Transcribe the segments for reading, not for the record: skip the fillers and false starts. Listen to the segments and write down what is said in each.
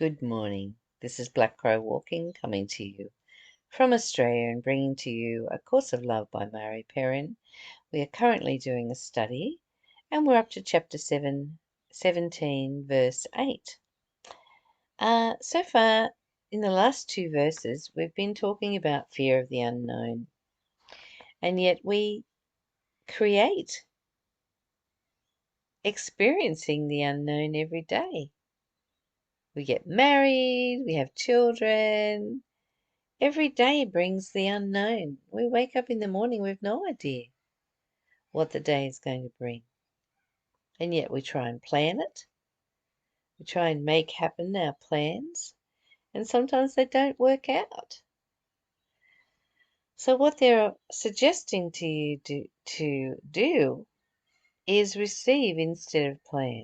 Good morning. This is Black Crow Walking, coming to you from Australia and bringing to you A Course of Love by Mari Perron. We are currently doing a study and we're up to chapter 17, verse 8. So far, in the last two verses, we've been talking about fear of the unknown, and yet we create experiencing the unknown every day. We get married, we have children. Every day brings the unknown. We wake up in the morning with no idea what the day is going to bring. And yet we try and plan it. We try and make happen our plans. And sometimes they don't work out. So what they're suggesting to you to do is receive instead of plan.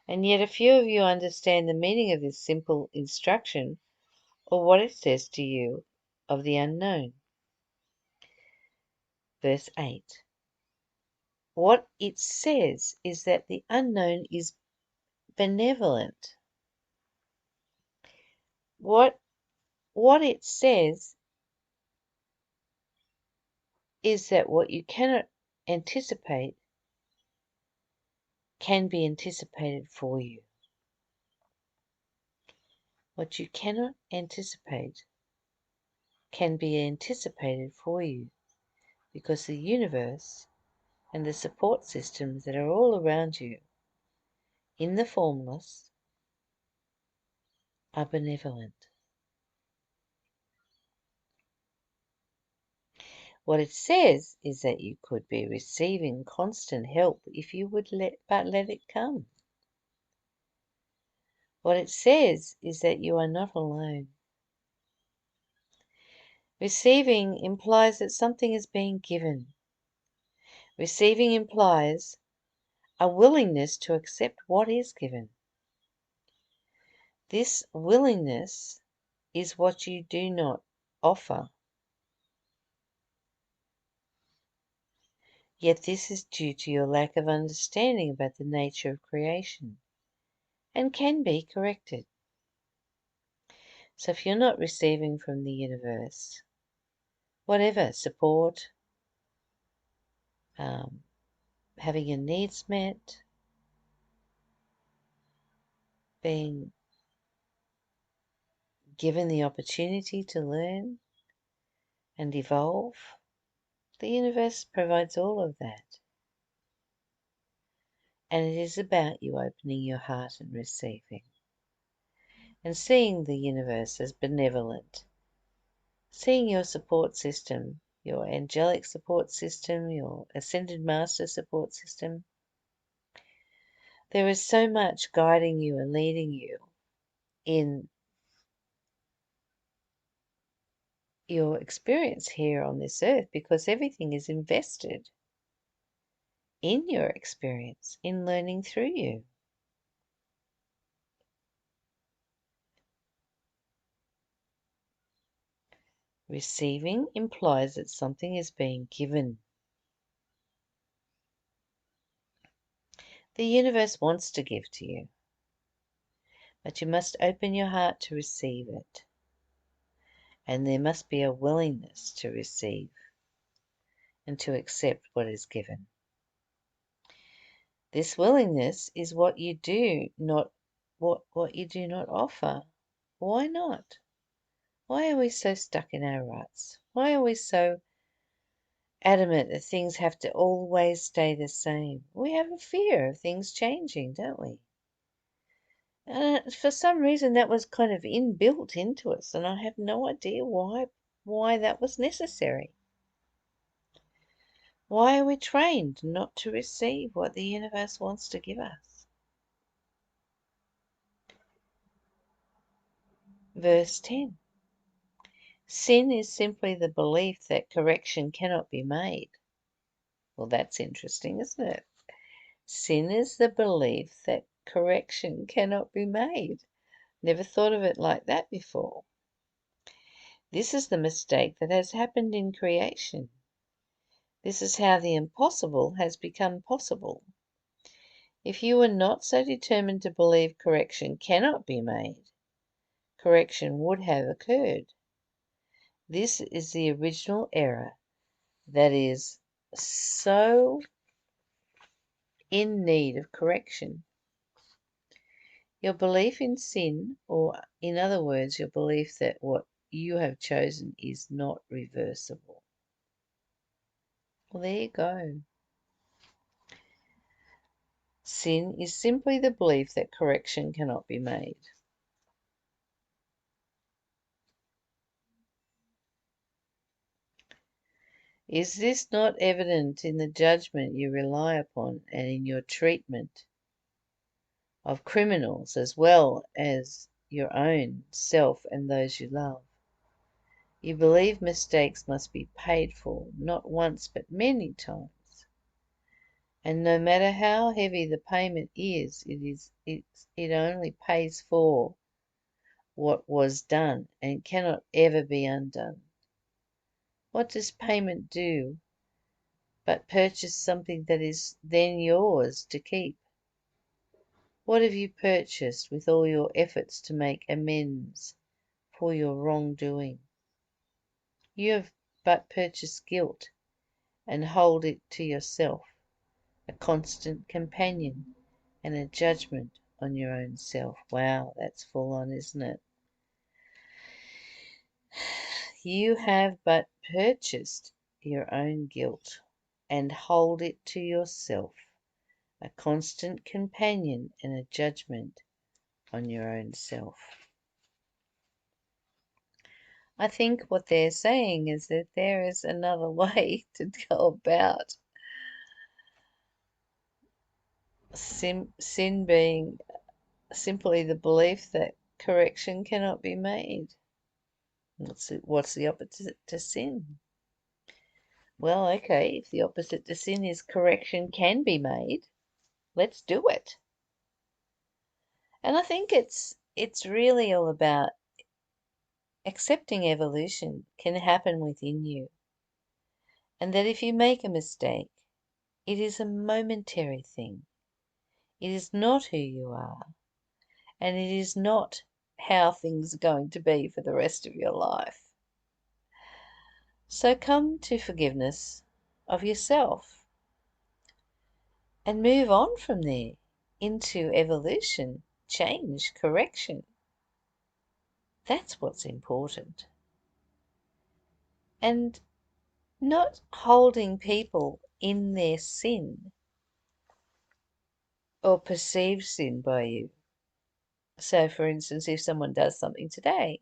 And yet a few of you understand the meaning of this simple instruction or what it says to you of the unknown. Verse 8. What it says is that the unknown is benevolent. What it says is that what you cannot anticipate can be anticipated for you. What you cannot anticipate can be anticipated for you because the universe and the support systems that are all around you in the formless are benevolent. What it says is that you could be receiving constant help if you would let it come. What it says is that you are not alone. Receiving implies that something is being given. Receiving implies a willingness to accept what is given. This willingness is what you do not offer. Yet this is due to your lack of understanding about the nature of creation and can be corrected. So if you're not receiving from the universe, whatever, support, having your needs met, being given the opportunity to learn and evolve, the universe provides all of that. And it is about you opening your heart and receiving. And seeing the universe as benevolent. Seeing your support system, your angelic support system, your ascended master support system. There is so much guiding you and leading you in your experience here on this earth because everything is invested in your experience, in learning through you. Receiving implies that something is being given. The universe wants to give to you, but you must open your heart to receive it. And there must be a willingness to receive and to accept what is given. This willingness is what you do not offer. Why not? Why are we so stuck in our ruts? Why are we so adamant that things have to always stay the same? We have a fear of things changing, don't we? For some reason that was kind of inbuilt into us, and I have no idea why that was necessary. Why are we trained not to receive what the universe wants to give us? Verse 10. Sin is simply the belief that correction cannot be made. Well, that's interesting, isn't it? Sin is the belief that correction cannot be made. Never thought of it like that before. This is the mistake that has happened in creation. This is how the impossible has become possible. If you were not so determined to believe correction cannot be made, correction would have occurred. This is the original error that is so in need of correction. Your belief in sin, or in other words, your belief that what you have chosen is not reversible. Well, there you go. Sin is simply the belief that correction cannot be made. Is this not evident in the judgment you rely upon and in your treatment of criminals as well as your own self and those you love? You believe mistakes must be paid for, not once but many times. And no matter how heavy the payment is, it only pays for what was done and cannot ever be undone. What does payment do but purchase something that is then yours to keep? What have you purchased with all your efforts to make amends for your wrongdoing? You have but purchased guilt and hold it to yourself, a constant companion and a judgment on your own self. Wow, that's full on, isn't it? You have but purchased your own guilt and hold it to yourself, a constant companion and a judgment on your own self. I think what they're saying is that there is another way to go about sin being simply the belief that correction cannot be made. What's the opposite to sin? Well, okay, if the opposite to sin is correction can be made, let's do it. And I think it's really all about accepting evolution can happen within you, and that if you make a mistake, it is a momentary thing. It is not who you are, and it is not how things are going to be for the rest of your life. So come to forgiveness of yourself and move on from there into evolution, change, correction. That's what's important. And not holding people in their sin or perceived sin by you. So, for instance, if someone does something today,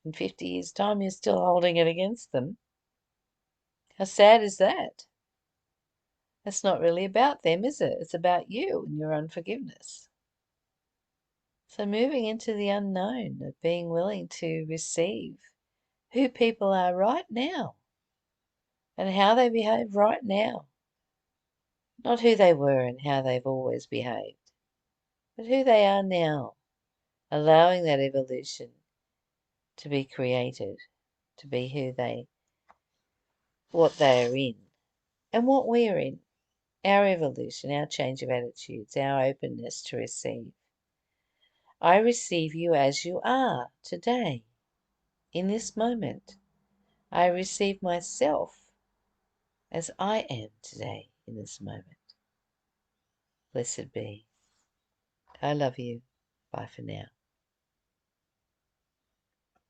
in 50 years' time you're still holding it against them, how sad is that? It's not really about them, is it? It's about you and your unforgiveness. So moving into the unknown of being willing to receive who people are right now and how they behave right now. Not who they were and how they've always behaved, but who they are now. Allowing that evolution to be created, to be what they are in, and what we are in. Our evolution, our change of attitudes, our openness to receive. I receive you as you are today, in this moment. I receive myself as I am today, in this moment. Blessed be. I love you. Bye for now.